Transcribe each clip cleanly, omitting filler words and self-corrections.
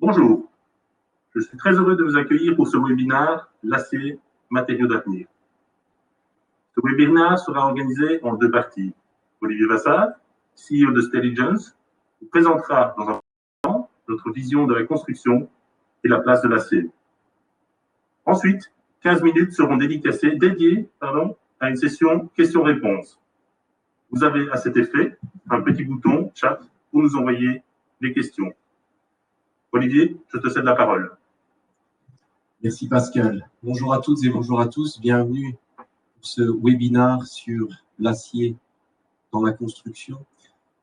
Bonjour, je suis très heureux de vous accueillir pour ce webinaire L'acier, matériaux d'avenir. Ce webinaire sera organisé en deux parties. Olivier Vassard, CEO de Stelligence, vous présentera dans un temps notre vision de la construction et la place de l'acier. Ensuite, 15 minutes seront dédiées à une session questions-réponses. Vous avez à cet effet un petit bouton chat pour nous envoyer les questions. Olivier, je te cède la parole. Merci Pascal. Bonjour à toutes et bonjour à tous. Bienvenue pour ce webinaire sur l'acier dans la construction.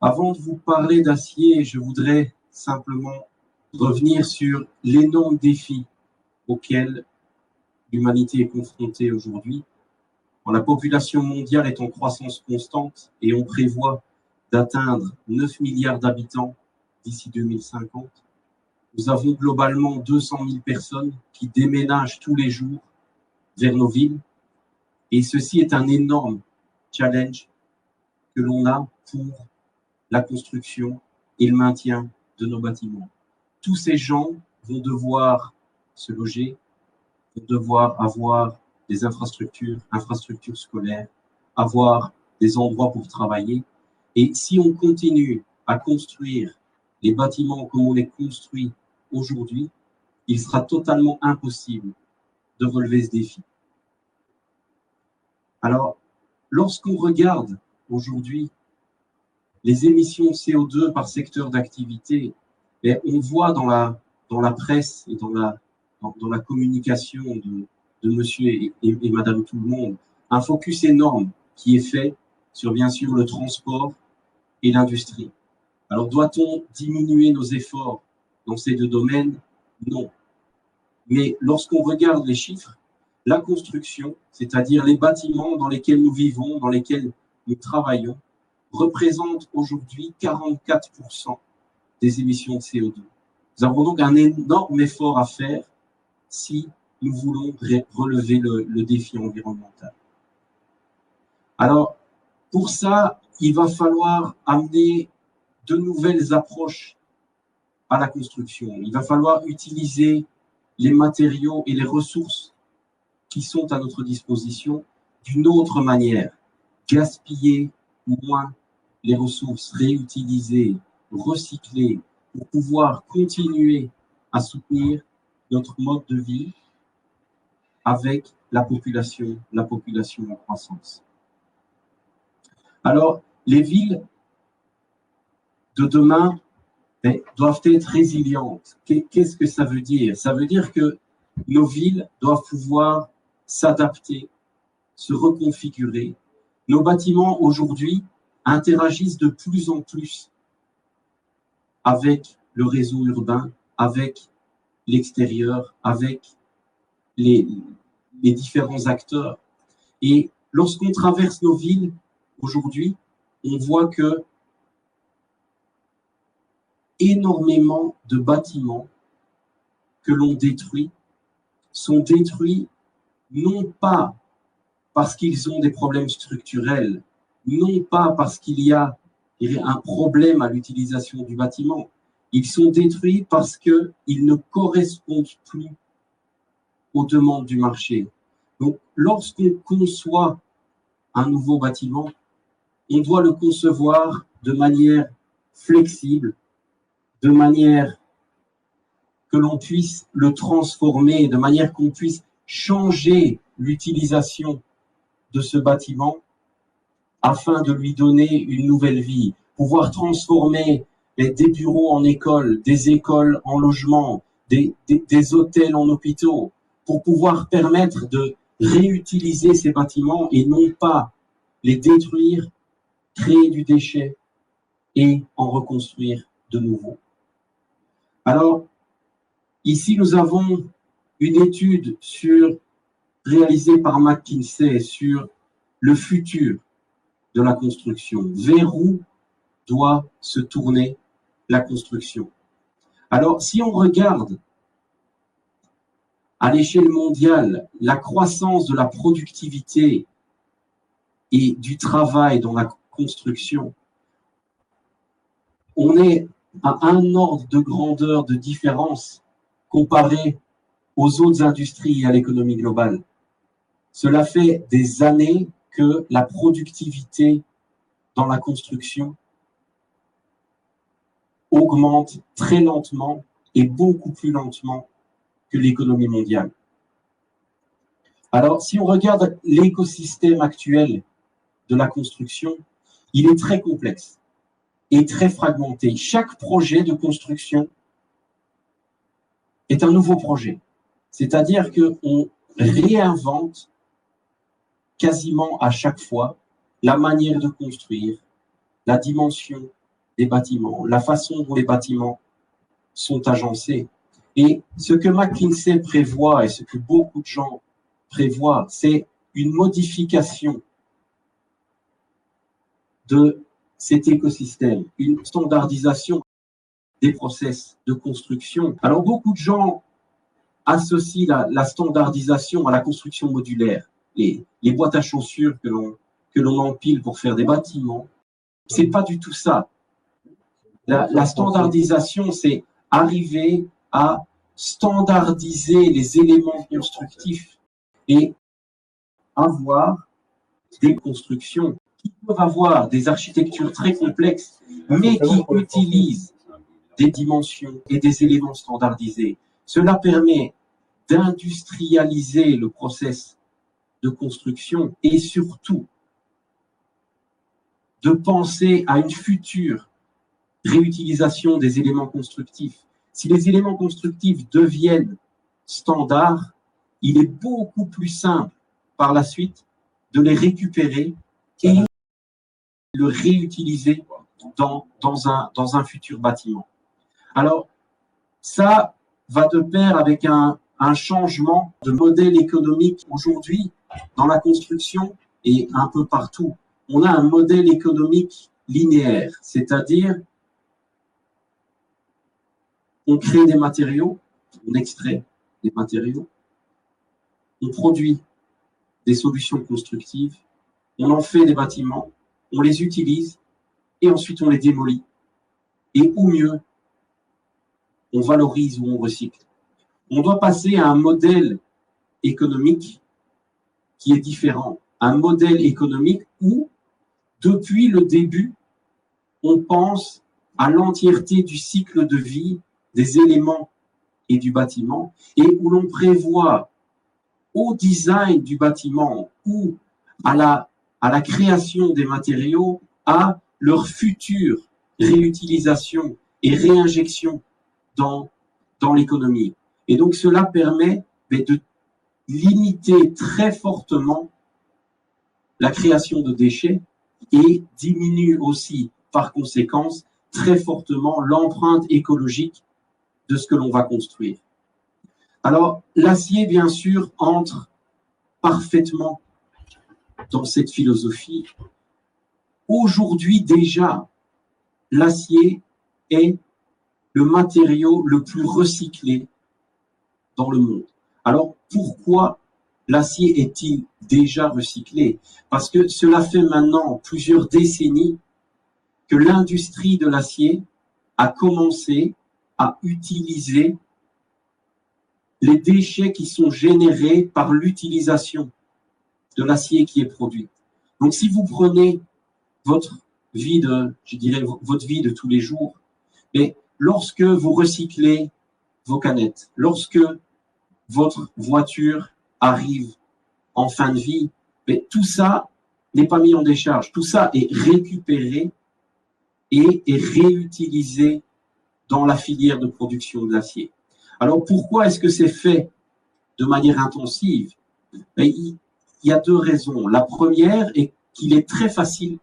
Avant de vous parler d'acier, je voudrais simplement revenir sur l'énorme défi auquel l'humanité est confrontée aujourd'hui. La population mondiale est en croissance constante et on prévoit d'atteindre 9 milliards d'habitants d'ici 2050. Nous avons globalement 200 000 personnes qui déménagent tous les jours vers nos villes. Et ceci est un énorme challenge que l'on a pour la construction et le maintien de nos bâtiments. Tous ces gens vont devoir se loger, vont devoir avoir des infrastructures scolaires, avoir des endroits pour travailler. Et si on continue à construire les bâtiments comme on les construit aujourd'hui, il sera totalement impossible de relever ce défi. Alors, lorsqu'on regarde aujourd'hui les émissions CO2 par secteur d'activité, on voit dans la presse et dans la communication de monsieur et madame tout le monde un focus énorme qui est fait sur, bien sûr, le transport et l'industrie. Alors, doit-on diminuer nos efforts dans ces deux domaines? Non. Mais lorsqu'on regarde les chiffres, la construction, c'est-à-dire les bâtiments dans lesquels nous vivons, dans lesquels nous travaillons, représente aujourd'hui 44% des émissions de CO2. Nous avons donc un énorme effort à faire si nous voulons relever le défi environnemental. Alors, pour ça, il va falloir amener de nouvelles approches à la construction. Il va falloir utiliser les matériaux et les ressources qui sont à notre disposition d'une autre manière. Gaspiller moins les ressources, réutiliser, recycler, pour pouvoir continuer à soutenir notre mode de vie avec la population en croissance. Alors, les villes de demain doivent être résilientes. Qu'est-ce que ça veut dire? Ça veut dire que nos villes doivent pouvoir s'adapter, se reconfigurer. Nos bâtiments aujourd'hui interagissent de plus en plus avec le réseau urbain, avec l'extérieur, avec les différents acteurs. Et lorsqu'on traverse nos villes aujourd'hui, on voit que énormément de bâtiments que l'on détruit sont détruits non pas parce qu'ils ont des problèmes structurels, non pas parce qu'il y a un problème à l'utilisation du bâtiment. Ils sont détruits parce qu'ils ne correspondent plus aux demandes du marché. Donc, lorsqu'on conçoit un nouveau bâtiment, on doit le concevoir de manière flexible, de manière que l'on puisse le transformer, de manière qu'on puisse changer l'utilisation de ce bâtiment afin de lui donner une nouvelle vie, pouvoir transformer des bureaux en écoles, des écoles en logements, des hôtels en hôpitaux, pour pouvoir permettre de réutiliser ces bâtiments et non pas les détruire, créer du déchet et en reconstruire de nouveau. Alors, ici, nous avons une étude réalisée par McKinsey sur le futur de la construction. Vers où doit se tourner la construction? Alors, si on regarde à l'échelle mondiale la croissance de la productivité et du travail dans la construction, on est à un ordre de grandeur de différence comparé aux autres industries et à l'économie globale. Cela fait des années que la productivité dans la construction augmente très lentement et beaucoup plus lentement que l'économie mondiale. Alors, si on regarde l'écosystème actuel de la construction, il est très complexe et très fragmenté. Chaque projet de construction est un nouveau projet. C'est-à-dire qu'on réinvente quasiment à chaque fois la manière de construire, la dimension des bâtiments, la façon dont les bâtiments sont agencés. Et ce que McKinsey prévoit et ce que beaucoup de gens prévoient, c'est une modification de cet écosystème, une standardisation des process de construction. Alors, beaucoup de gens associent la standardisation à la construction modulaire, les boîtes à chaussures que l'on empile pour faire des bâtiments. C'est pas du tout ça. La standardisation, c'est arriver à standardiser les éléments constructifs et avoir des constructions qui peuvent avoir des architectures très complexes, mais qui utilisent des dimensions et des éléments standardisés. Cela permet d'industrialiser le process de construction et surtout de penser à une future réutilisation des éléments constructifs. Si les éléments constructifs deviennent standards, il est beaucoup plus simple par la suite de les récupérer et le réutiliser dans un futur bâtiment. Alors, ça va de pair avec un changement de modèle économique. Aujourd'hui, dans la construction et un peu partout, on a un modèle économique linéaire, c'est-à-dire on crée des matériaux, on extrait des matériaux, on produit des solutions constructives, on en fait des bâtiments, on les utilise et ensuite on les démolit. Et ou mieux, on valorise ou on recycle. On doit passer à un modèle économique qui est différent, un modèle économique où, depuis le début, on pense à l'entièreté du cycle de vie des éléments et du bâtiment, et où l'on prévoit au design du bâtiment ou à la création des matériaux, à leur future réutilisation et réinjection dans l'économie. Et donc cela permet de limiter très fortement la création de déchets et diminue aussi par conséquence très fortement l'empreinte écologique de ce que l'on va construire. Alors l'acier, bien sûr, entre parfaitement dans cette philosophie. Aujourd'hui déjà, l'acier est le matériau le plus recyclé dans le monde. Alors pourquoi l'acier est-il déjà recyclé? Parce que cela fait maintenant plusieurs décennies que l'industrie de l'acier a commencé à utiliser les déchets qui sont générés par l'utilisation de l'acier qui est produit. Donc si vous prenez votre vie votre vie de tous les jours, et lorsque vous recyclez vos canettes, lorsque votre voiture arrive en fin de vie, mais tout ça n'est pas mis en décharge. Tout ça est récupéré et est réutilisé dans la filière de production de l'acier. Alors pourquoi est-ce que c'est fait de manière intensive? Il y a deux raisons. La première est qu'il est très facile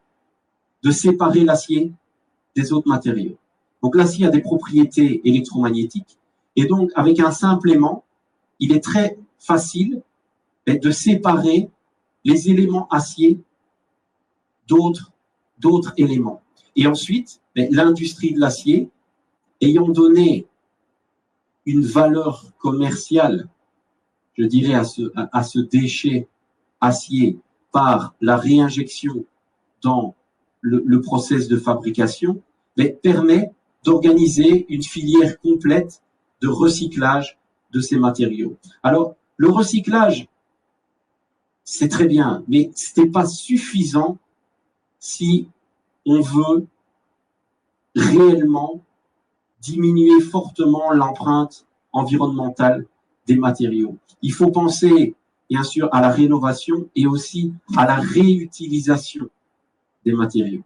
de séparer l'acier des autres matériaux. Donc l'acier a des propriétés électromagnétiques et donc avec un simple aimant, il est très facile de séparer les éléments acier d'autres éléments. Et ensuite, l'industrie de l'acier, ayant donné une valeur commerciale, je dirais, à ce déchet acier par la réinjection dans le process de fabrication, permet d'organiser une filière complète de recyclage de ces matériaux. Alors, le recyclage, c'est très bien, mais ce n'est pas suffisant si on veut réellement diminuer fortement l'empreinte environnementale des matériaux. Il faut penser, bien sûr, à la rénovation et aussi à la réutilisation des matériaux.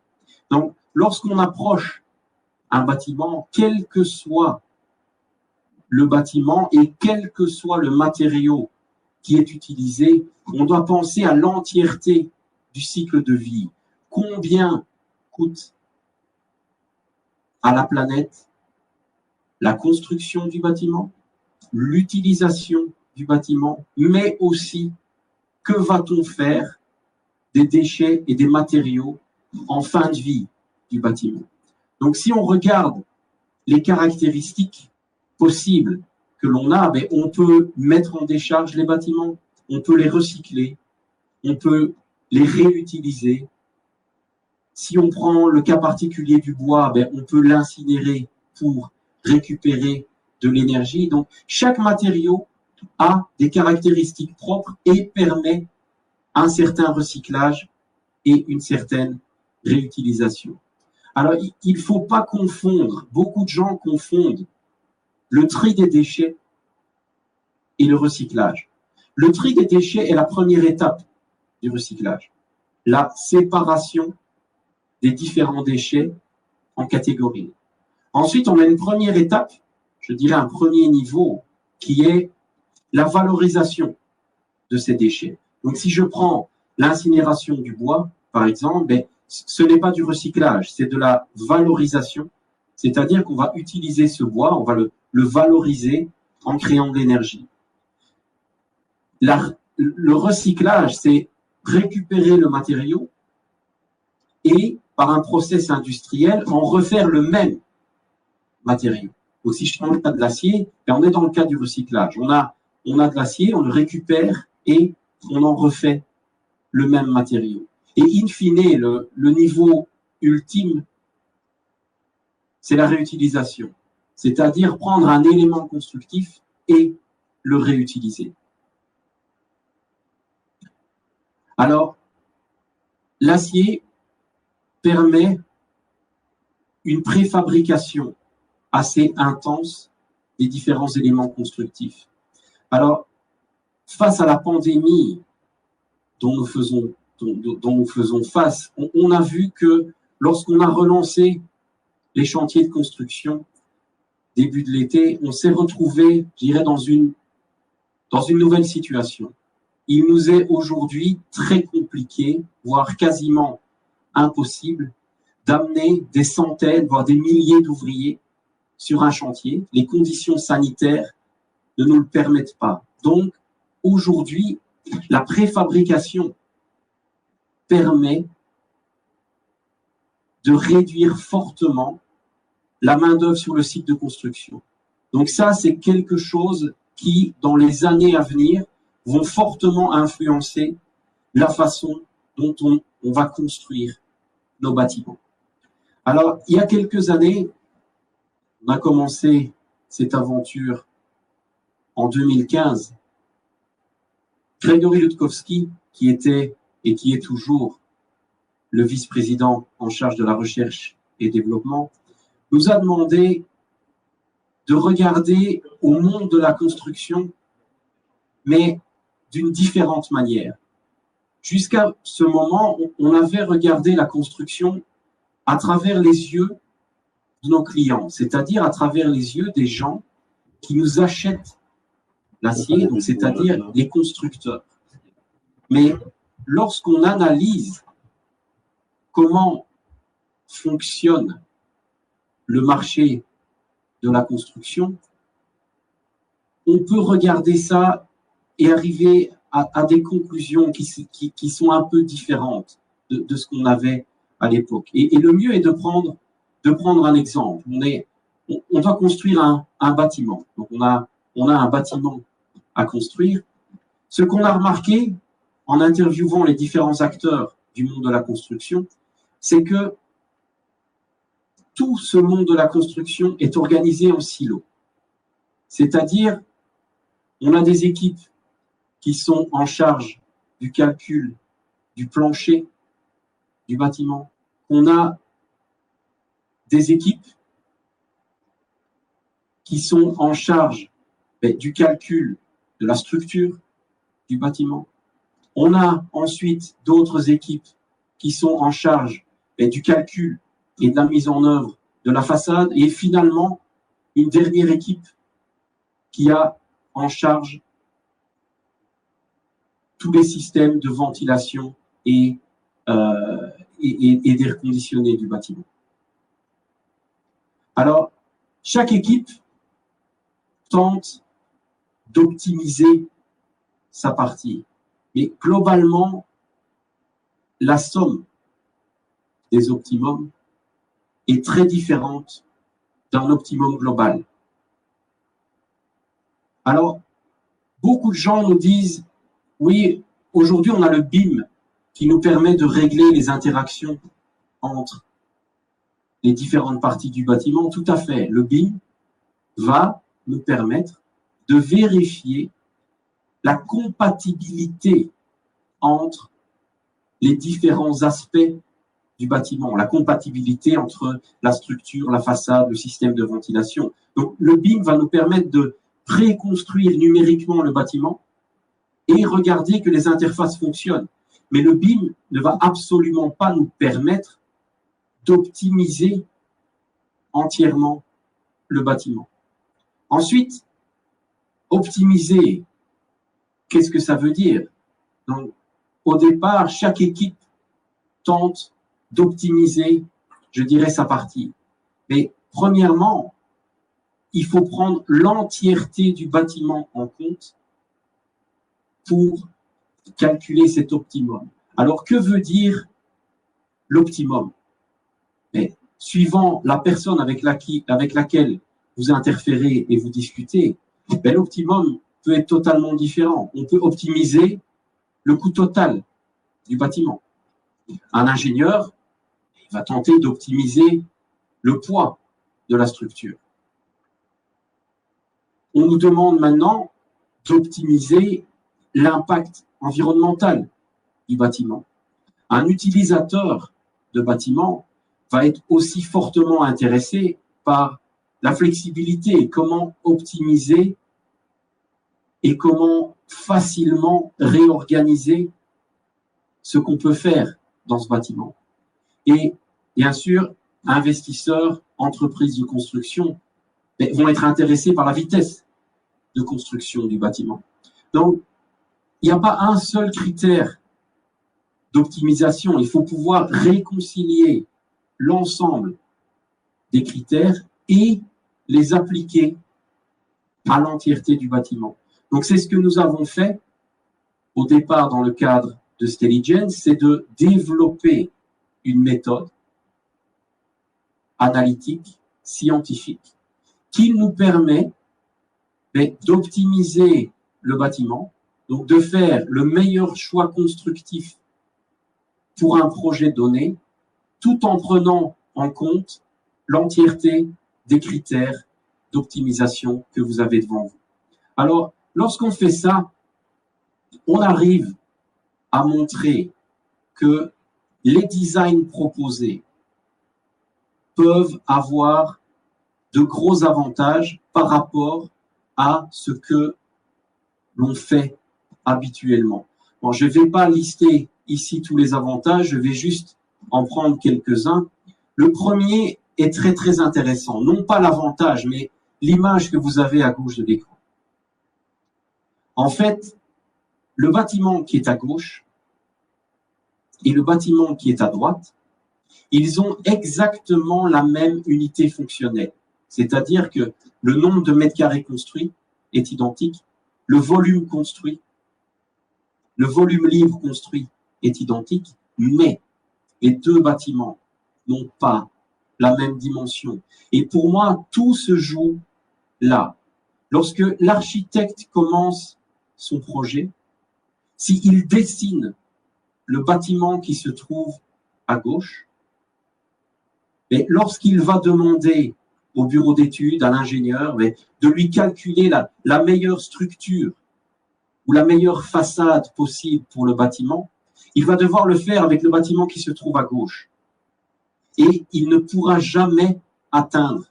Donc, lorsqu'on approche un bâtiment, quel que soit le bâtiment et quel que soit le matériau qui est utilisé, on doit penser à l'entièreté du cycle de vie. Combien coûte à la planète la construction du bâtiment, l'utilisation du bâtiment, mais aussi que va-t-on faire des déchets et des matériaux en fin de vie du bâtiment. Donc, si on regarde les caractéristiques possibles que l'on a, ben, on peut mettre en décharge les bâtiments, on peut les recycler, on peut les réutiliser. Si on prend le cas particulier du bois, ben, on peut l'incinérer pour récupérer de l'énergie. Donc, chaque matériau a des caractéristiques propres et permet un certain recyclage et une certaine réutilisation. Alors, il ne faut pas confondre, beaucoup de gens confondent le tri des déchets et le recyclage. Le tri des déchets est la première étape du recyclage. La séparation des différents déchets en catégories. Ensuite, on a une première étape, je dirais un premier niveau, qui est la valorisation de ces déchets. Donc, si je prends l'incinération du bois, par exemple, ben, ce n'est pas du recyclage, c'est de la valorisation, c'est-à-dire qu'on va utiliser ce bois, on va le valoriser en créant de l'énergie. Le recyclage, c'est récupérer le matériau et, par un process industriel, en refaire le même matériau. Donc, si je prends le cas de l'acier, ben, on est dans le cas du recyclage. On a de l'acier, on le récupère et on en refait le même matériau. Et in fine, le niveau ultime, c'est la réutilisation. C'est-à-dire prendre un élément constructif et le réutiliser. Alors, l'acier permet une préfabrication assez intense des différents éléments constructifs. Alors, face à la pandémie dont nous faisons face, on a vu que lorsqu'on a relancé les chantiers de construction début de l'été, on s'est retrouvé, je dirais, dans une nouvelle situation. Il nous est aujourd'hui très compliqué, voire quasiment impossible, d'amener des centaines, voire des milliers d'ouvriers sur un chantier. Les conditions sanitaires ne nous le permettent pas. Donc, aujourd'hui, la préfabrication permet de réduire fortement la main-d'œuvre sur le site de construction. Donc ça, c'est quelque chose qui, dans les années à venir, vont fortement influencer la façon dont on va construire nos bâtiments. Alors, il y a quelques années, on a commencé cette aventure en 2015. Grégory Lutkowski, qui était et qui est toujours le vice-président en charge de la recherche et développement, nous a demandé de regarder au monde de la construction, mais d'une différente manière. Jusqu'à ce moment, on avait regardé la construction à travers les yeux de nos clients, c'est-à-dire à travers les yeux des gens qui nous achètent l'acier, donc c'est-à-dire les constructeurs. Mais lorsqu'on analyse comment fonctionne le marché de la construction, on peut regarder ça et arriver à des conclusions qui sont un peu différentes de ce qu'on avait à l'époque. Et le mieux est de prendre un exemple. On doit construire un bâtiment. Donc on a un bâtiment à construire. Ce qu'on a remarqué en interviewant les différents acteurs du monde de la construction, c'est que tout ce monde de la construction est organisé en silos. C'est-à-dire, on a des équipes qui sont en charge du calcul du plancher du bâtiment. On a des équipes qui sont en charge du calcul de la structure du bâtiment. On a ensuite d'autres équipes qui sont en charge du calcul et de la mise en œuvre de la façade. Et finalement, une dernière équipe qui a en charge tous les systèmes de ventilation et d'air conditionné du bâtiment. Alors, chaque équipe tente d'optimiser sa partie. Mais globalement, la somme des optimums est très différente d'un optimum global. Alors, beaucoup de gens nous disent, oui, aujourd'hui on a le BIM qui nous permet de régler les interactions entre les différentes parties du bâtiment. Tout à fait, le BIM va nous permettre de vérifier la compatibilité entre les différents aspects du bâtiment, la compatibilité entre la structure, la façade, le système de ventilation. Donc, le BIM va nous permettre de préconstruire numériquement le bâtiment et regarder que les interfaces fonctionnent. Mais le BIM ne va absolument pas nous permettre d'optimiser entièrement le bâtiment. Ensuite, optimiser, qu'est-ce que ça veut dire? Donc, au départ, chaque équipe tente d'optimiser, je dirais, sa partie. Mais premièrement, il faut prendre l'entièreté du bâtiment en compte pour calculer cet optimum. Alors, que veut dire l'optimum? Suivant la personne avec laquelle vous interférez et vous discutez, l'optimum peut être totalement différent. On peut optimiser le coût total du bâtiment. Un ingénieur va tenter d'optimiser le poids de la structure. On nous demande maintenant d'optimiser l'impact environnemental du bâtiment. Un utilisateur de bâtiment va être aussi fortement intéressé par la flexibilité, comment optimiser et comment facilement réorganiser ce qu'on peut faire dans ce bâtiment. Et bien sûr, investisseurs, entreprises de construction vont être intéressés par la vitesse de construction du bâtiment. Donc, il n'y a pas un seul critère d'optimisation. Il faut pouvoir réconcilier l'ensemble des critères et les appliquer à l'entièreté du bâtiment. Donc, c'est ce que nous avons fait au départ dans le cadre de Stelligent, c'est de développer une méthode analytique, scientifique, qui nous permet d'optimiser le bâtiment, donc de faire le meilleur choix constructif pour un projet donné, tout en prenant en compte l'entièreté des critères d'optimisation que vous avez devant vous. Alors, lorsqu'on fait ça, on arrive à montrer que les designs proposés peuvent avoir de gros avantages par rapport à ce que l'on fait habituellement. Bon, je ne vais pas lister ici tous les avantages, je vais juste en prendre quelques-uns. Le premier est très très intéressant, non pas l'avantage, mais l'image que vous avez à gauche de l'écran. En fait, le bâtiment qui est à gauche et le bâtiment qui est à droite, ils ont exactement la même unité fonctionnelle. C'est-à-dire que le nombre de mètres carrés construits est identique, le volume construit, le volume libre construit est identique, mais les deux bâtiments n'ont pas la même dimension. Et pour moi, tout se joue là. Lorsque l'architecte commence son projet, s'il dessine le bâtiment qui se trouve à gauche, Mais lorsqu'il va demander au bureau d'études, à l'ingénieur, de lui calculer la meilleure structure ou la meilleure façade possible pour le bâtiment, il va devoir le faire avec le bâtiment qui se trouve à gauche. Et il ne pourra jamais atteindre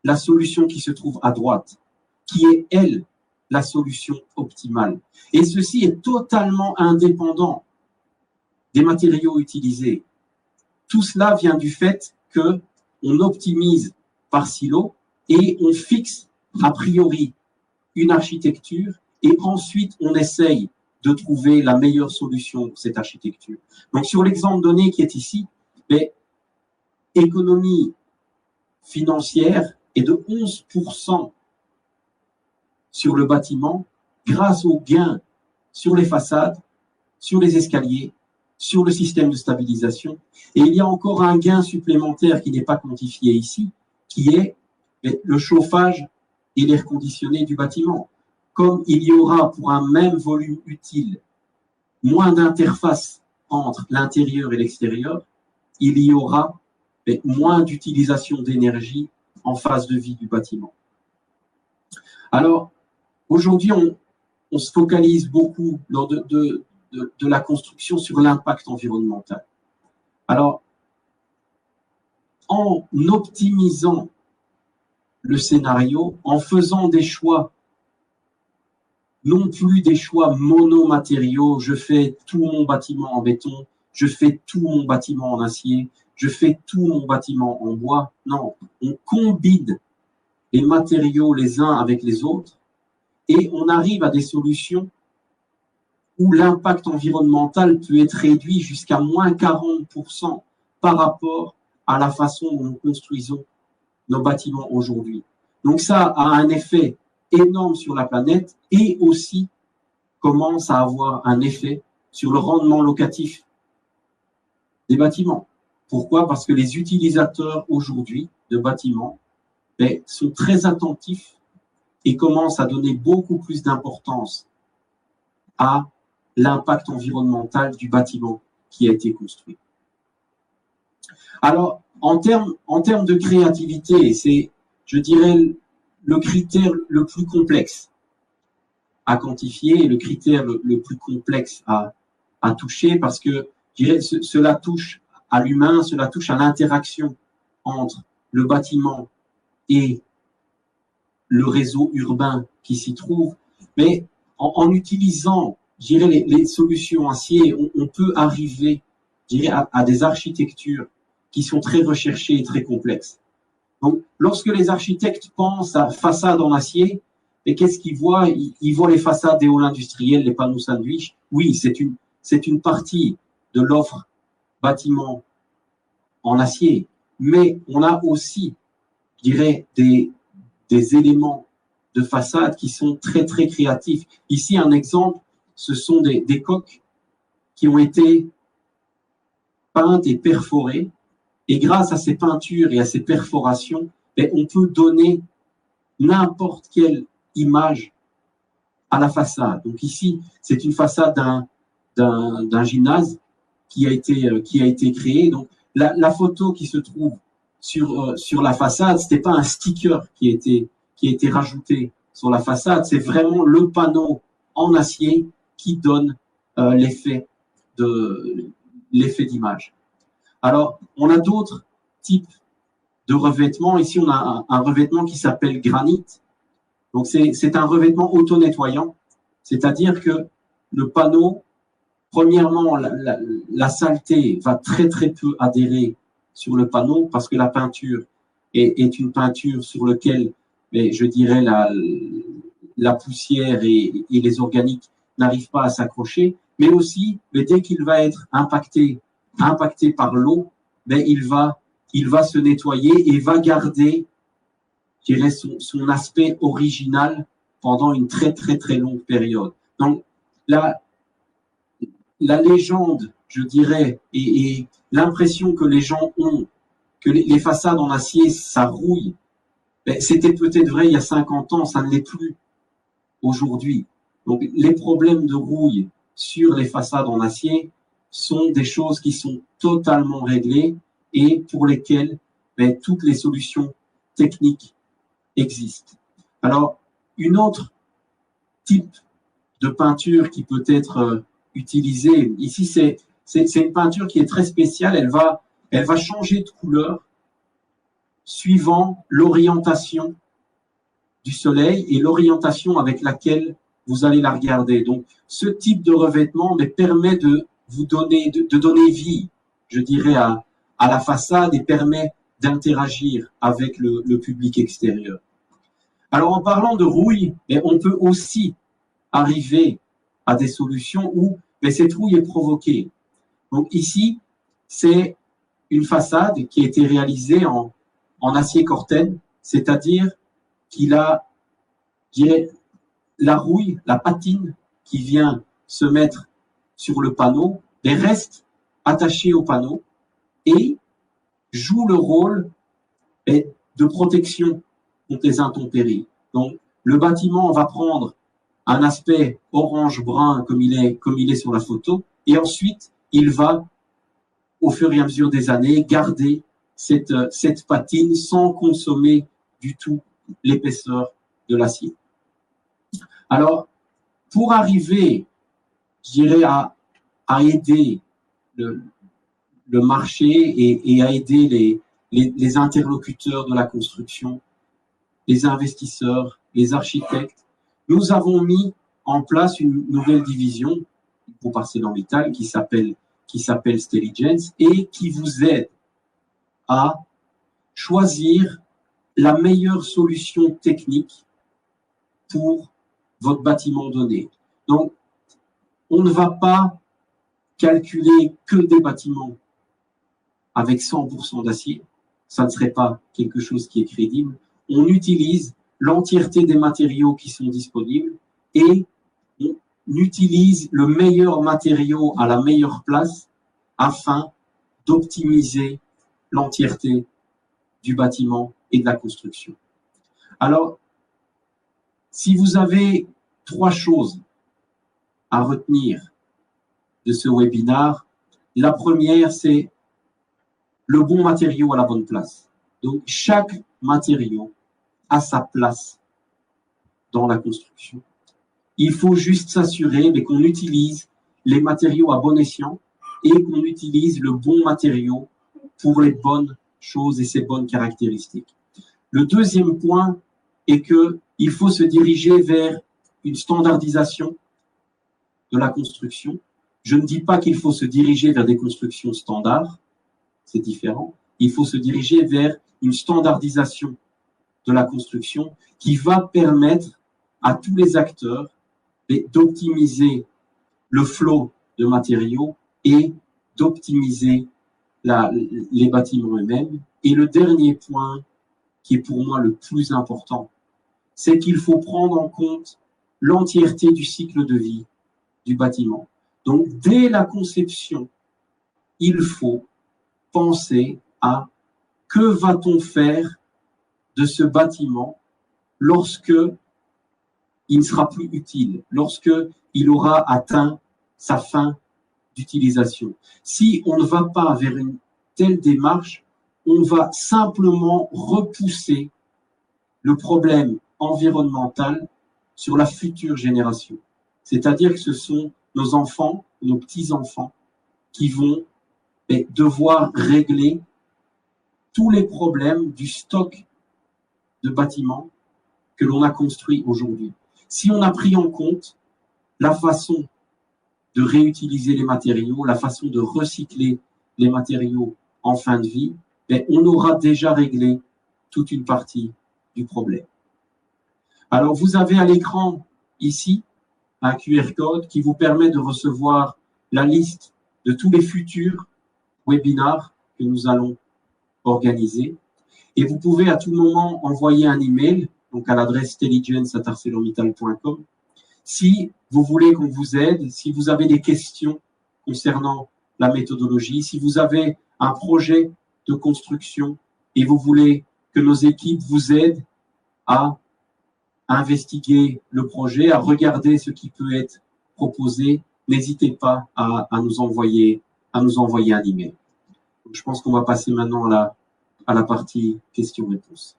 la solution qui se trouve à droite, qui est, elle, la solution optimale. Et ceci est totalement indépendant des matériaux utilisés. Tout cela vient du fait qu'on optimise par silo et on fixe a priori une architecture et ensuite on essaye de trouver la meilleure solution pour cette architecture. Donc sur l'exemple donné qui est ici, économie financière est de 11% sur le bâtiment grâce aux gains sur les façades, sur les escaliers, sur le système de stabilisation. Et il y a encore un gain supplémentaire qui n'est pas quantifié ici, qui est le chauffage et l'air conditionné du bâtiment. Comme il y aura pour un même volume utile moins d'interface entre l'intérieur et l'extérieur, il y aura moins d'utilisation d'énergie en phase de vie du bâtiment. Alors, aujourd'hui, on se focalise beaucoup lors de la construction sur l'impact environnemental. Alors, en optimisant le scénario, en faisant des choix, non plus des choix monomatériaux, je fais tout mon bâtiment en béton, je fais tout mon bâtiment en acier, je fais tout mon bâtiment en bois. Non, on combine les matériaux les uns avec les autres et on arrive à des solutions où l'impact environnemental peut être réduit jusqu'à moins 40% par rapport à la façon dont nous construisons nos bâtiments aujourd'hui. Donc ça a un effet énorme sur la planète et aussi commence à avoir un effet sur le rendement locatif des bâtiments. Pourquoi? Parce que les utilisateurs aujourd'hui de bâtiments sont très attentifs et commencent à donner beaucoup plus d'importance à l'impact environnemental du bâtiment qui a été construit. Alors, en termes de créativité, c'est, je dirais, le critère le plus complexe à quantifier et le critère le plus complexe à toucher parce que, je dirais, cela touche à l'humain, cela touche à l'interaction entre le bâtiment et le réseau urbain qui s'y trouve. Mais en utilisant, je dirais, les solutions acier, on peut arriver, je dirais, à des architectures qui sont très recherchées et très complexes. Donc, lorsque les architectes pensent à façades en acier, et qu'est-ce qu'ils voient? Ils voient les façades des halls industriels, les panneaux sandwich. Oui, c'est une partie de l'offre bâtiment en acier, mais on a aussi, je dirais, des éléments de façade qui sont très, très créatifs. Ici, un exemple, ce sont des coques qui ont été peintes et perforées. Et grâce à ces peintures et à ces perforations, on peut donner n'importe quelle image à la façade. Donc ici, c'est une façade d'un gymnase qui a été créé. Donc la photo qui se trouve sur la façade, c'était pas un sticker qui a été rajouté sur la façade, c'est vraiment le panneau en acier qui donne l'effet d'image. Alors, on a d'autres types de revêtements. Ici, on a un revêtement qui s'appelle granit. Donc, c'est un revêtement auto-nettoyant, c'est-à-dire que le panneau, premièrement, la saleté va très, très peu adhérer sur le panneau parce que la peinture est une peinture sur laquelle, je dirais, la poussière et les organiques n'arrivent pas à s'accrocher, mais aussi, dès qu'il va être impacté par l'eau, il va se nettoyer et va garder, je dirais, son aspect original pendant une très, très, très longue période. Donc, la légende, je dirais, et l'impression que les gens ont que les façades en acier, ça rouille, c'était peut-être vrai il y a 50 ans, ça ne l'est plus aujourd'hui. Donc, les problèmes de rouille sur les façades en acier sont des choses qui sont totalement réglées et pour lesquelles mais toutes les solutions techniques existent. Alors, une autre type de peinture qui peut être utilisée, ici c'est une peinture qui est très spéciale, elle va changer de couleur suivant l'orientation du soleil et l'orientation avec laquelle vous allez la regarder. Donc, ce type de revêtement permet de vous donner, de donner vie, je dirais, à la façade et permet d'interagir avec le public extérieur. Alors, en parlant de rouille, on peut aussi arriver à des solutions où cette rouille est provoquée. Donc, ici, c'est une façade qui a été réalisée en acier corten, c'est-à-dire qu'il a, je dirais, la rouille, la patine qui vient se mettre sur le panneau, reste attachée au panneau et joue le rôle de protection contre les intempéries. Donc, le bâtiment va prendre un aspect orange-brun comme il est sur la photo, et ensuite, il va, au fur et à mesure des années, garder cette patine sans consommer du tout l'épaisseur de l'acier. Alors, pour arriver, je dirais, à aider le marché et à aider les interlocuteurs de la construction, les investisseurs, les architectes, nous avons mis en place une nouvelle division pour ArcelorMittal qui s'appelle Stelligence et qui vous aide à choisir la meilleure solution technique pour votre bâtiment donné. Donc, on ne va pas calculer que des bâtiments avec 100% d'acier. Ça ne serait pas quelque chose qui est crédible. On utilise l'entièreté des matériaux qui sont disponibles et on utilise le meilleur matériau à la meilleure place afin d'optimiser l'entièreté du bâtiment et de la construction. Alors, si vous avez 3 choses à retenir de ce webinaire, la première, c'est le bon matériau à la bonne place. Donc, chaque matériau a sa place dans la construction. Il faut juste s'assurer qu'on utilise les matériaux à bon escient et qu'on utilise le bon matériau pour les bonnes choses et ses bonnes caractéristiques. Le deuxième point est qu'il faut se diriger vers une standardisation de la construction. Je ne dis pas qu'il faut se diriger vers des constructions standards, c'est différent. Il faut se diriger vers une standardisation de la construction qui va permettre à tous les acteurs d'optimiser le flot de matériaux et d'optimiser les bâtiments eux-mêmes. Et le dernier point, qui est pour moi le plus important, c'est qu'il faut prendre en compte l'entièreté du cycle de vie du bâtiment. Donc, dès la conception, il faut penser à que va-t-on faire de ce bâtiment lorsque il ne sera plus utile, lorsque il aura atteint sa fin d'utilisation. Si on ne va pas vers une telle démarche, on va simplement repousser le problème environnemental sur la future génération. C'est-à-dire que ce sont nos enfants, nos petits-enfants qui vont devoir régler tous les problèmes du stock de bâtiments que l'on a construit aujourd'hui. Si on a pris en compte la façon de réutiliser les matériaux, la façon de recycler les matériaux en fin de vie, on aura déjà réglé toute une partie du problème. Alors, vous avez à l'écran ici un QR code qui vous permet de recevoir la liste de tous les futurs webinaires que nous allons organiser. Et vous pouvez à tout moment envoyer un email, donc à l'adresse stelligence@arcelormittal.com, si vous voulez qu'on vous aide, si vous avez des questions concernant la méthodologie, si vous avez un projet de construction et vous voulez que nos équipes vous aident à investiguer le projet, à regarder ce qui peut être proposé, n'hésitez pas à nous envoyer un email. Donc, je pense qu'on va passer maintenant à à la partie questions-réponses.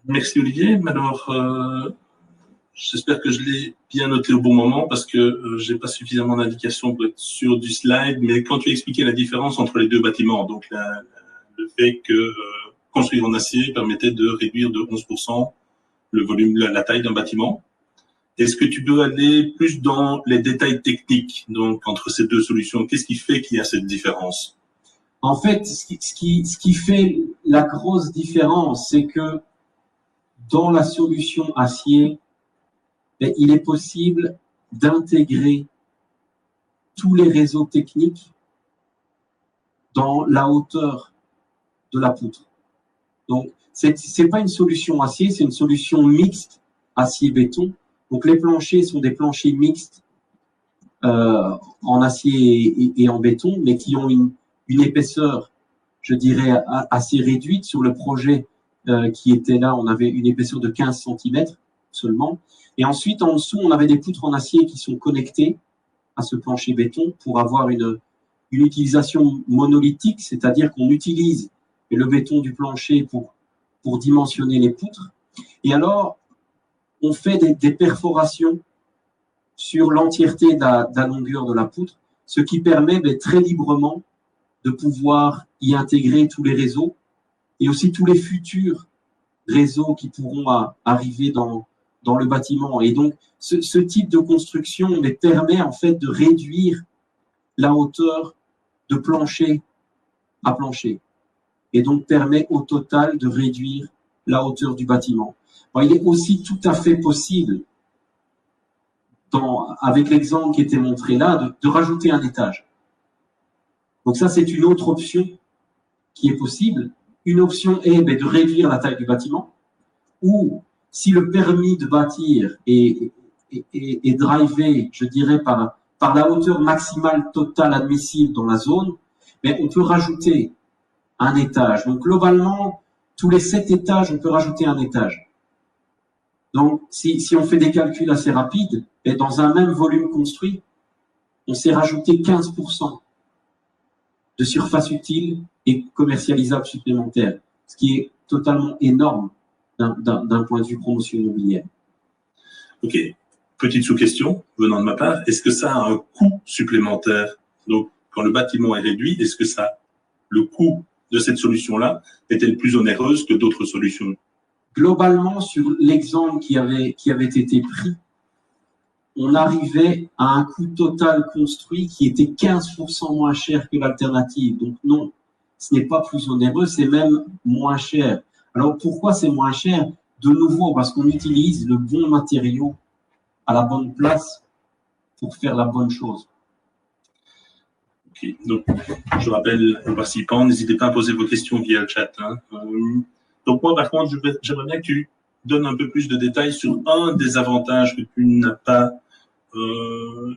Merci Olivier. Alors, j'espère que je l'ai bien noté au bon moment parce que j'ai pas suffisamment d'indications pour être sûr du slide. Mais quand tu as expliqué la différence entre les deux bâtiments, donc le fait que construire en acier permettait de réduire de 11% le volume, la taille d'un bâtiment. Est-ce que tu peux aller plus dans les détails techniques, donc entre ces deux solutions? Qu'est-ce qui fait qu'il y a cette différence? En fait, ce qui fait la grosse différence, c'est que dans la solution acier, il est possible d'intégrer tous les réseaux techniques dans la hauteur de la poutre. Donc, c'est pas une solution acier, c'est une solution mixte acier-béton. Donc, les planchers sont des planchers mixtes en acier et en béton, mais qui ont une épaisseur, je dirais, assez réduite. Sur le projet qui était là, on avait une épaisseur de 15 cm seulement. Et ensuite, en dessous, on avait des poutres en acier qui sont connectées à ce plancher béton pour avoir une utilisation monolithique, c'est-à-dire qu'on utilise le béton du plancher pour dimensionner les poutres. Et alors, on fait des perforations sur l'entièreté de la longueur de la poutre, ce qui permet très librement de pouvoir y intégrer tous les réseaux et aussi tous les futurs réseaux qui pourront arriver dans le bâtiment. Et donc, ce type de construction permet en fait de réduire la hauteur de plancher à plancher et donc permet au total de réduire la hauteur du bâtiment. Bon, il est aussi tout à fait possible, avec l'exemple qui était montré là, de rajouter un étage. Donc ça, c'est une autre option qui est possible. Une option est de réduire la taille du bâtiment, ou si le permis de bâtir est drivé, je dirais, par la hauteur maximale totale admissible dans la zone, mais on peut rajouter un étage. Donc globalement, tous les 7 étages, on peut rajouter un étage. Donc si on fait des calculs assez rapides, dans un même volume construit, on s'est rajouté 15% de surface utile et commercialisable supplémentaire, ce qui est totalement énorme d'un point de vue promotion immobilière. Ok, petite sous-question venant de ma part, est-ce que ça a un coût supplémentaire? Donc, quand le bâtiment est réduit, est-ce que le coût de cette solution-là est-elle plus onéreuse que d'autres solutions? Globalement, sur l'exemple qui avait été pris, on arrivait à un coût total construit qui était 15% moins cher que l'alternative. Donc non, ce n'est pas plus onéreux, c'est même moins cher. Alors pourquoi c'est moins cher? De nouveau, parce qu'on utilise le bon matériau à la bonne place pour faire la bonne chose. Ok, donc je rappelle aux participants, n'hésitez pas à poser vos questions via le chat. Hein. Donc moi, par contre, j'aimerais bien que tu donnes un peu plus de détails sur un des avantages que tu n'as pas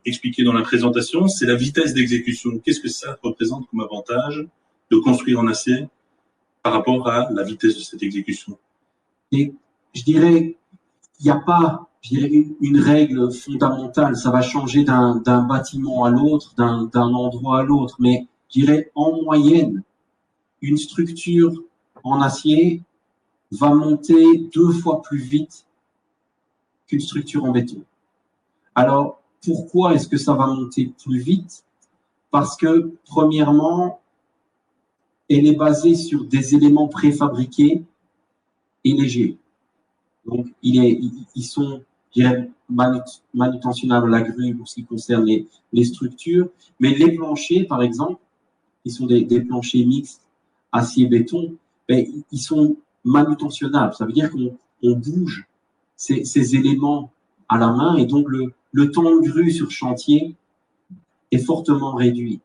expliqué dans la présentation, c'est la vitesse d'exécution. Qu'est-ce que ça représente comme avantage de construire en acier par rapport à la vitesse de cette exécution? Et je dirais, il n'y a pas une règle fondamentale. Ça va changer d'un bâtiment à l'autre, d'un endroit à l'autre. Mais je dirais, en moyenne, une structure en acier va monter 2 fois plus vite qu'une structure en béton. Alors, pourquoi est-ce que ça va monter plus vite? Parce que, premièrement, elle est basée sur des éléments préfabriqués et légers. Donc, ils sont, je dirais, manutentionnables à la grue pour ce qui concerne les structures. Mais les planchers, par exemple, qui sont des planchers mixtes acier-béton, ils sont manutentionnables. Ça veut dire qu'on bouge ces éléments à la main et donc le temps de grue sur chantier est fortement réduit.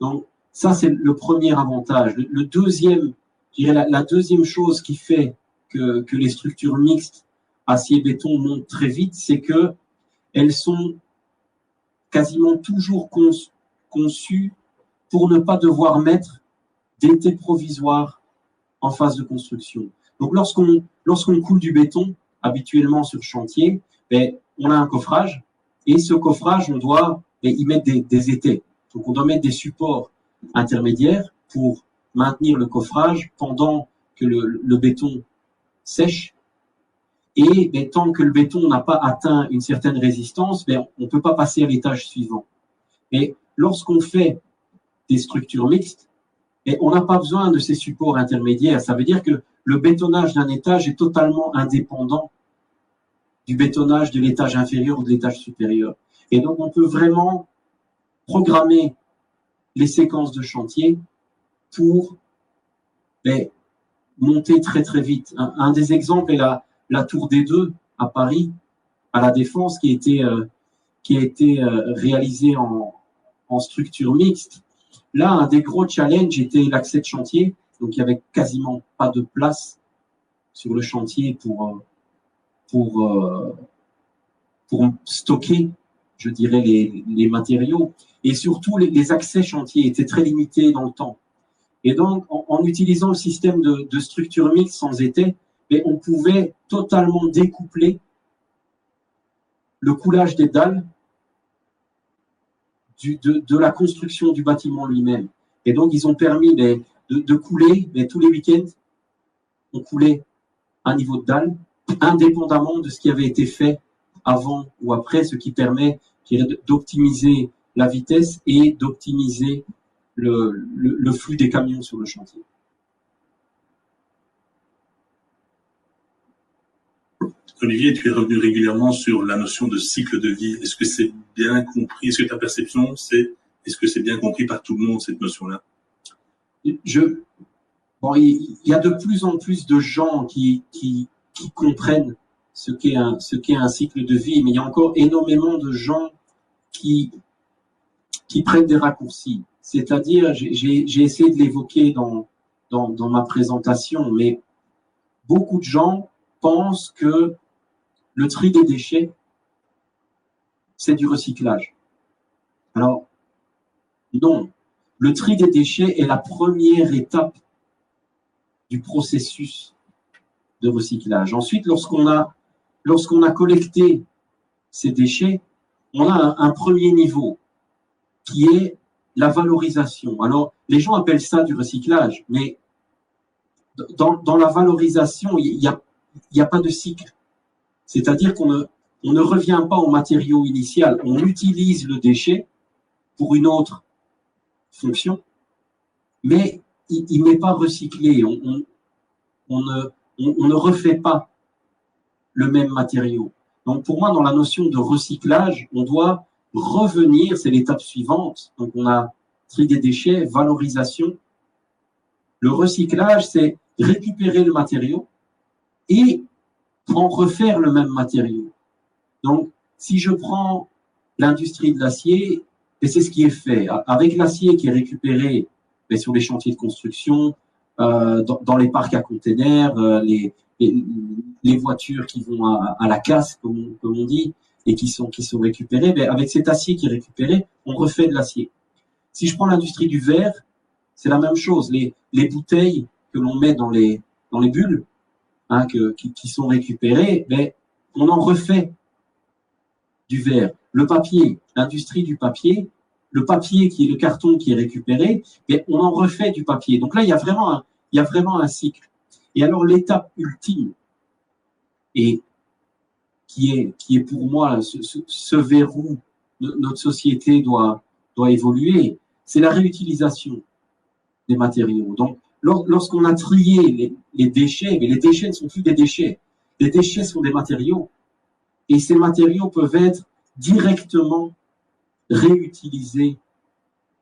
Donc, ça, c'est le premier avantage. Le deuxième, je dirais la deuxième chose qui fait que les structures mixtes acier-béton montent très vite, c'est que elles sont quasiment toujours conçues pour ne pas devoir mettre d'été provisoire en phase de construction. Donc, lorsqu'on coule du béton, habituellement sur chantier, on a un coffrage et ce coffrage, on doit y mettre des étais. Donc, on doit mettre des supports intermédiaire pour maintenir le coffrage pendant que le béton sèche. Et tant que le béton n'a pas atteint une certaine résistance, on ne peut pas passer à l'étage suivant. Et lorsqu'on fait des structures mixtes, on n'a pas besoin de ces supports intermédiaires. Ça veut dire que le bétonnage d'un étage est totalement indépendant du bétonnage de l'étage inférieur ou de l'étage supérieur. Et donc, on peut vraiment programmer les séquences de chantier pour monter très, très vite. Un des exemples est la tour des Deux à Paris, à la Défense, qui a été réalisée en structure mixte. Là, un des gros challenges était l'accès de chantier. Donc, il n'y avait quasiment pas de place sur le chantier pour stocker, je dirais, les matériaux. Et surtout, les accès chantiers étaient très limités dans le temps. Et donc, en utilisant le système de structure mixte sans étai, on pouvait totalement découpler le coulage des dalles de la construction du bâtiment lui-même. Et donc, ils ont permis de couler, tous les week-ends, on coulait un niveau de dalle, indépendamment de ce qui avait été fait avant ou après, ce qui permet d'optimiser la vitesse et d'optimiser le flux des camions sur le chantier. Olivier, tu es revenu régulièrement sur la notion de cycle de vie. Est-ce que c'est bien compris? Est-ce que ta perception, est-ce que c'est bien compris par tout le monde, cette notion-là? Il y a de plus en plus de gens qui comprennent ce qu'est un cycle de vie, mais il y a encore énormément de gens qui prennent des raccourcis. C'est-à-dire, j'ai essayé de l'évoquer dans ma présentation, mais beaucoup de gens pensent que le tri des déchets, c'est du recyclage. Alors, non. Le tri des déchets est la première étape du processus de recyclage. Ensuite, lorsqu'on a collecté ces déchets, on a un premier niveau qui est la valorisation. Alors, les gens appellent ça du recyclage, mais dans la valorisation, il n'y a pas de cycle. C'est-à-dire qu'on ne revient pas au matériau initial, on utilise le déchet pour une autre fonction, mais il n'est pas recyclé. On ne refait pas le même matériau. Donc, pour moi, dans la notion de recyclage, on doit revenir, c'est l'étape suivante. Donc, on a tri des déchets, valorisation. Le recyclage, c'est récupérer le matériau et en refaire le même matériau. Donc, si je prends l'industrie de l'acier, et c'est ce qui est fait, avec l'acier qui est récupéré sur les chantiers de construction, dans les parcs à containers, les voitures qui vont à la casse, comme on dit, et qui sont récupérées, avec cet acier qui est récupéré, on refait de l'acier. Si je prends l'industrie du verre, c'est la même chose. Les bouteilles que l'on met dans les bulles, qui sont récupérées, on en refait du verre. Le papier, l'industrie du papier, le papier qui est le carton qui est récupéré, on en refait du papier. Donc là, il y a vraiment un cycle. Et alors, l'étape ultime, et qui est pour moi ce vers où notre société doit évoluer, c'est la réutilisation des matériaux. Donc, lorsqu'on a trié les déchets, mais les déchets ne sont plus des déchets. Les déchets sont des matériaux. Et ces matériaux peuvent être directement réutilisés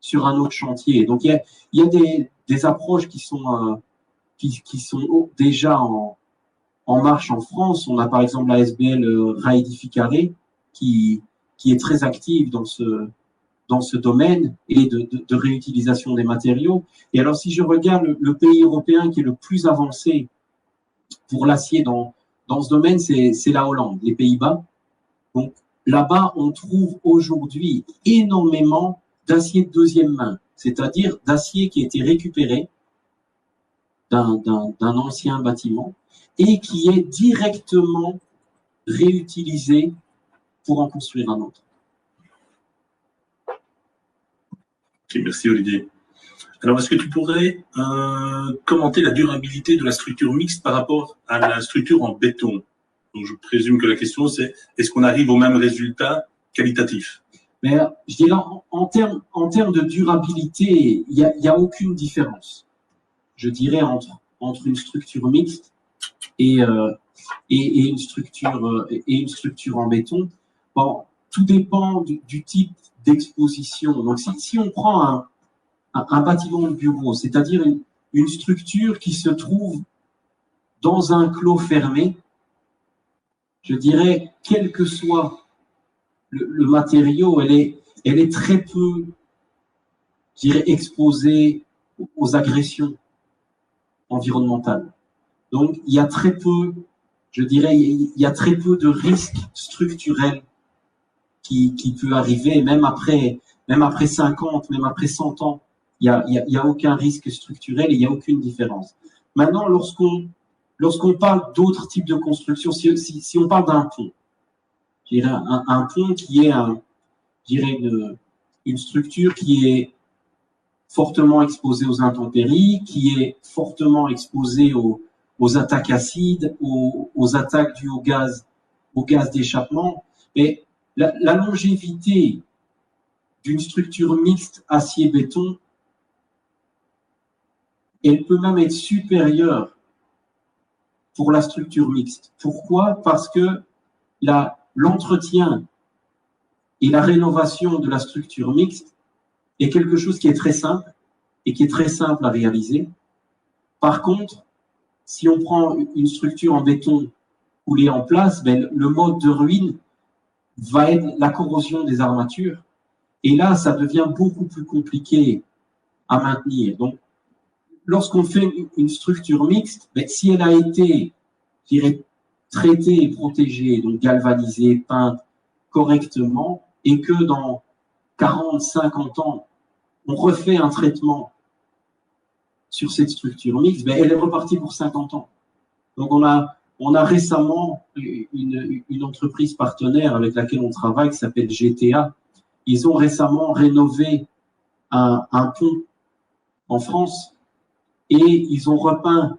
sur un autre chantier. Donc, il y a des approches qui sont déjà en marche en France. On a par exemple la SBL Raedificare qui est très active dans ce domaine et de réutilisation des matériaux. Et alors, si je regarde le pays européen qui est le plus avancé pour l'acier dans ce domaine, c'est la Hollande, les Pays-Bas. Donc, là-bas, on trouve aujourd'hui énormément d'acier de deuxième main, c'est-à-dire d'acier qui a été récupéré d'un ancien bâtiment et qui est directement réutilisé pour en construire un autre. Okay, merci Olivier. Alors, est-ce que tu pourrais commenter la durabilité de la structure mixte par rapport à la structure en béton? Donc, je présume que la question, c'est est-ce qu'on arrive au même résultat qualitatif? Mais je dirais, en termes de durabilité, il y a aucune différence, je dirais, entre une structure mixte et une structure en béton. Bon, tout dépend du type d'exposition. Donc, si on prend un bâtiment de bureau, c'est-à-dire une structure qui se trouve dans un clos fermé, je dirais, quel que soit le matériau, elle est très peu, je dirais, exposée aux agressions environnementales. Donc, il y a très peu, je dirais, il y a très peu de risques structurels qui peut arriver, même après 50, même après 100 ans. Il y a aucun risque structurel et il n'y a aucune différence. Maintenant, lorsqu'on parle d'autres types de construction, si on parle d'un pont, je dirais un pont qui est une structure qui est fortement exposée aux intempéries, qui est fortement exposée aux attaques acides, aux attaques dues au gaz d'échappement. Mais la longévité d'une structure mixte acier-béton, elle peut même être supérieure pour la structure mixte. Pourquoi? Parce que l'entretien et la rénovation de la structure mixte est quelque chose qui est très simple et qui est très simple à réaliser. Par contre, si on prend une structure en béton coulée en place, ben, le mode de ruine va être la corrosion des armatures. Et là, ça devient beaucoup plus compliqué à maintenir. Donc, lorsqu'on fait une structure mixte, ben, si elle a été, je dirais, traitée et protégée, donc galvanisée, peinte correctement, et que dans 40, 50 ans, on refait un traitement sur cette structure mixte, ben, elle est repartie pour 50 ans. Donc, on a récemment une entreprise partenaire avec laquelle on travaille qui s'appelle GTA. Ils ont récemment rénové un pont en France et ils ont repeint.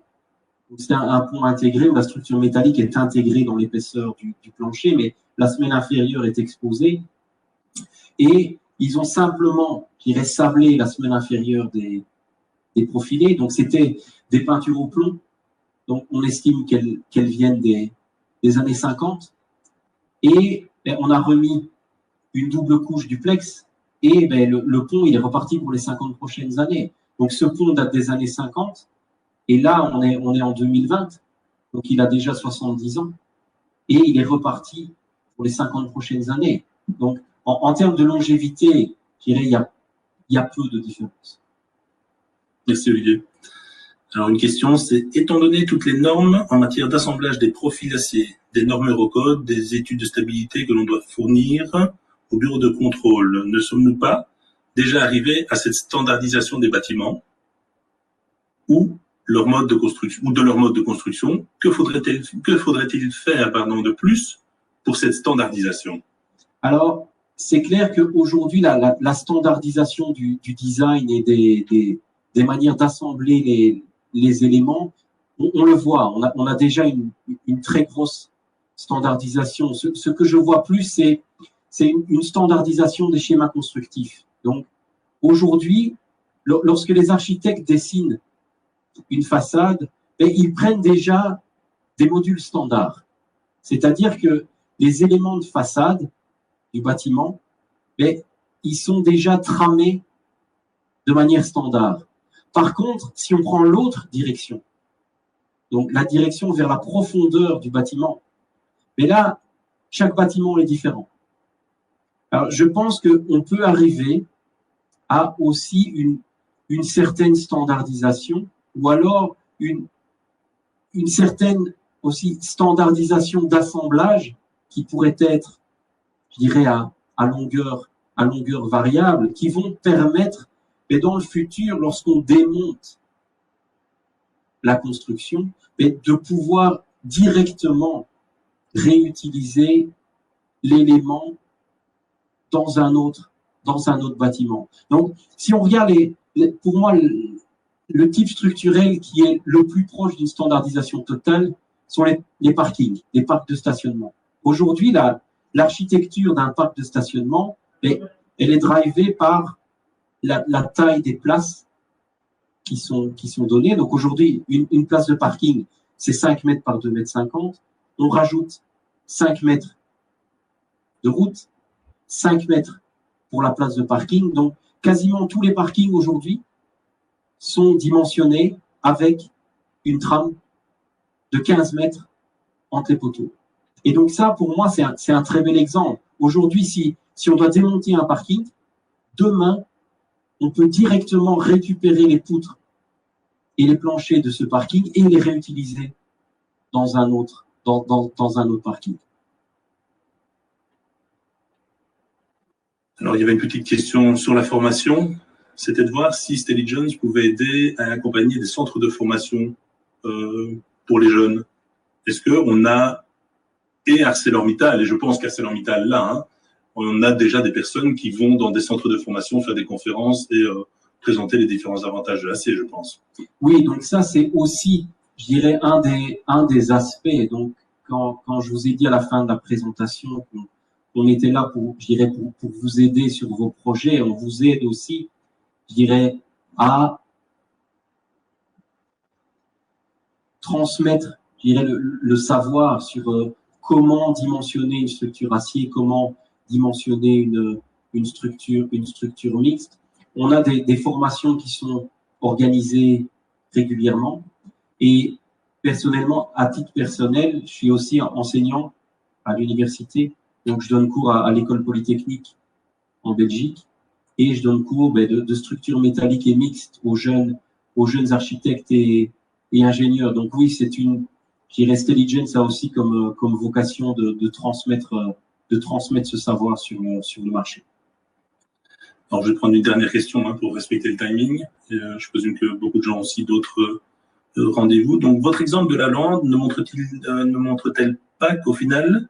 C'est un pont intégré où la structure métallique est intégrée dans l'épaisseur du plancher, mais la semelle inférieure est exposée. Et ils ont simplement, je dirais, sablé la semelle inférieure des profilés. Donc, c'était des peintures au plomb. Donc, on estime qu'elles viennent des années 50. Et ben, on a remis une double couche duplex. Et ben, le pont, il est reparti pour les 50 prochaines années. Donc, ce pont date des années 50. Et là, on est en 2020. Donc, il a déjà 70 ans. Et il est reparti pour les 50 prochaines années. Donc, en termes de longévité, je dirais, il y a peu de différence. Merci Olivier. Alors une question, c'est étant donné toutes les normes en matière d'assemblage des profils acier, des normes Eurocode, des études de stabilité que l'on doit fournir au bureau de contrôle, ne sommes-nous pas déjà arrivés à cette standardisation des bâtiments ou de leur mode de construction? Que faudrait-il faire de plus pour cette standardisation? Alors, c'est clair qu'aujourd'hui, la standardisation du design et des manières d'assembler les éléments, on le voit, on a déjà une très grosse standardisation. Ce que je vois plus, c'est une standardisation des schémas constructifs. Donc, aujourd'hui, lorsque les architectes dessinent une façade, ils prennent déjà des modules standards. C'est-à-dire que les éléments de façade du bâtiment, ils sont déjà tramés de manière standard. Par contre, si on prend l'autre direction, donc la direction vers la profondeur du bâtiment, mais là, chaque bâtiment est différent. Alors, je pense qu'on peut arriver à aussi une certaine standardisation ou alors une certaine aussi standardisation d'assemblage qui pourrait être, je dirais, à longueur variable, qui vont permettre, mais dans le futur, lorsqu'on démonte la construction, de pouvoir directement réutiliser l'élément dans un autre bâtiment. Donc, si on regarde pour moi, le type structurel qui est le plus proche d'une standardisation totale sont les parkings, les parcs de stationnement. Aujourd'hui, l'architecture d'un parc de stationnement, elle est drivée par la taille des places qui sont données. Donc aujourd'hui, une place de parking, c'est 5 mètres par 2 mètres 50. On rajoute 5 mètres de route, 5 mètres pour la place de parking. Donc quasiment tous les parkings aujourd'hui sont dimensionnés avec une trame de 15 mètres entre les poteaux. Et donc ça, pour moi, c'est un très bel exemple. Aujourd'hui, si on doit démonter un parking, demain, on peut directement récupérer les poutres et les planchers de ce parking et les réutiliser dans un autre parking. Alors, il y avait une petite question sur la formation. C'était de voir si Stelligence pouvait aider à accompagner des centres de formation pour les jeunes. Est-ce qu'on a, et ArcelorMittal, et je pense qu'ArcelorMittal là, hein, on a déjà des personnes qui vont dans des centres de formation faire des conférences et présenter les différents avantages de l'AC, je pense. Oui, donc ça, c'est aussi, je dirais, un des aspects. Donc, quand je vous ai dit à la fin de la présentation qu'on était là pour vous aider sur vos projets, on vous aide aussi, je dirais, à transmettre, je dirais, le savoir sur comment dimensionner une structure acier, comment dimensionner une structure mixte. On a des formations qui sont organisées régulièrement et personnellement, à titre personnel, je suis aussi enseignant à l'université, donc je donne cours à l'école polytechnique en Belgique et je donne cours de structures métalliques et mixtes aux jeunes architectes et ingénieurs. Donc oui, je dirais, Stelligence a aussi comme vocation de transmettre ce savoir sur le marché. Alors, je vais prendre une dernière question pour respecter le timing. Je présume que beaucoup de gens ont aussi d'autres rendez-vous. Donc, votre exemple de la lande ne montre-t-elle pas qu'au final,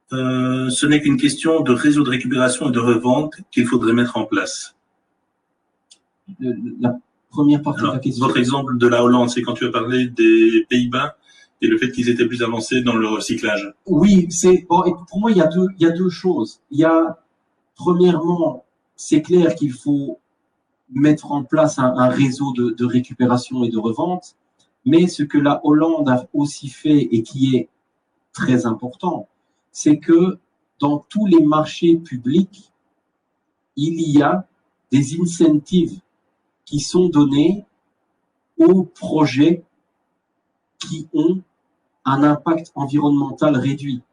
ce n'est qu'une question de réseau de récupération et de revente qu'il faudrait mettre en place? La première partie de la question. Votre exemple de la Hollande, c'est quand tu as parlé des Pays-Bas et le fait qu'ils étaient plus avancés dans le recyclage. Oui, bon, et pour moi, il y a deux choses. Il y a, premièrement, c'est clair qu'il faut mettre en place un réseau de récupération et de revente, mais ce que la Hollande a aussi fait et qui est très important, c'est que dans tous les marchés publics, il y a des incentives qui sont donnés aux projets qui ont un impact environnemental réduit.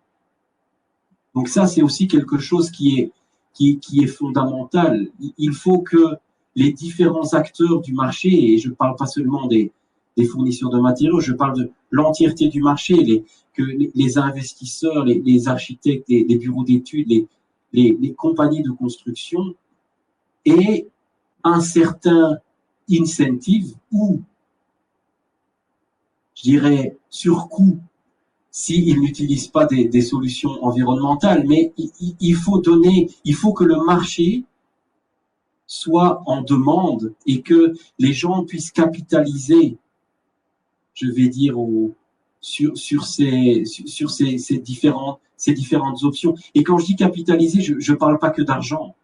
Donc ça, c'est aussi quelque chose qui est fondamental. Il faut que les différents acteurs du marché, et je ne parle pas seulement des fournisseurs de matériaux, je parle de l'entièreté du marché, que les investisseurs, les architectes, les bureaux d'études, les compagnies de construction aient un certain incentive ou, je dirais, surcoût s'ils n'utilisent pas des solutions environnementales. Mais il faut que le marché soit en demande et que les gens puissent capitaliser, je vais dire, sur ces différentes options. Et quand je dis capitaliser, je ne parle pas que d'argent.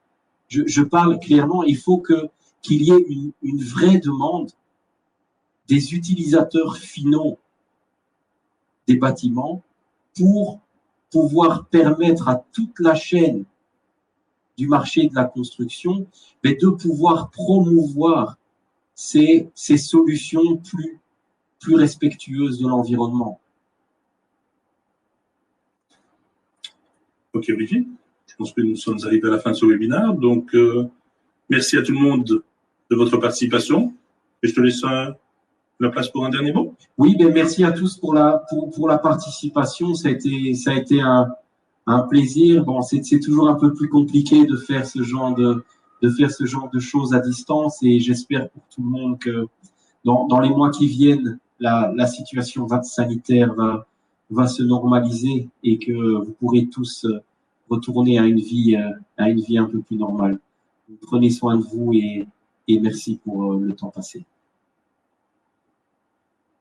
Je parle clairement, il faut qu'il y ait une vraie demande des utilisateurs finaux des bâtiments pour pouvoir permettre à toute la chaîne du marché de la construction de pouvoir promouvoir ces solutions plus respectueuses de l'environnement. Ok, Olivier. Je pense que nous sommes arrivés à la fin de ce webinaire. Donc, merci à tout le monde de votre participation. Et je te laisse la place pour un dernier mot. Oui, merci à tous pour la participation. Ça a été un plaisir. Bon, c'est toujours un peu plus compliqué de faire ce genre de choses à distance et j'espère pour tout le monde que dans les mois qui viennent, la situation sanitaire va se normaliser et que vous pourrez tous retourner à une vie un peu plus normale. Prenez soin de vous et et merci pour le temps passé.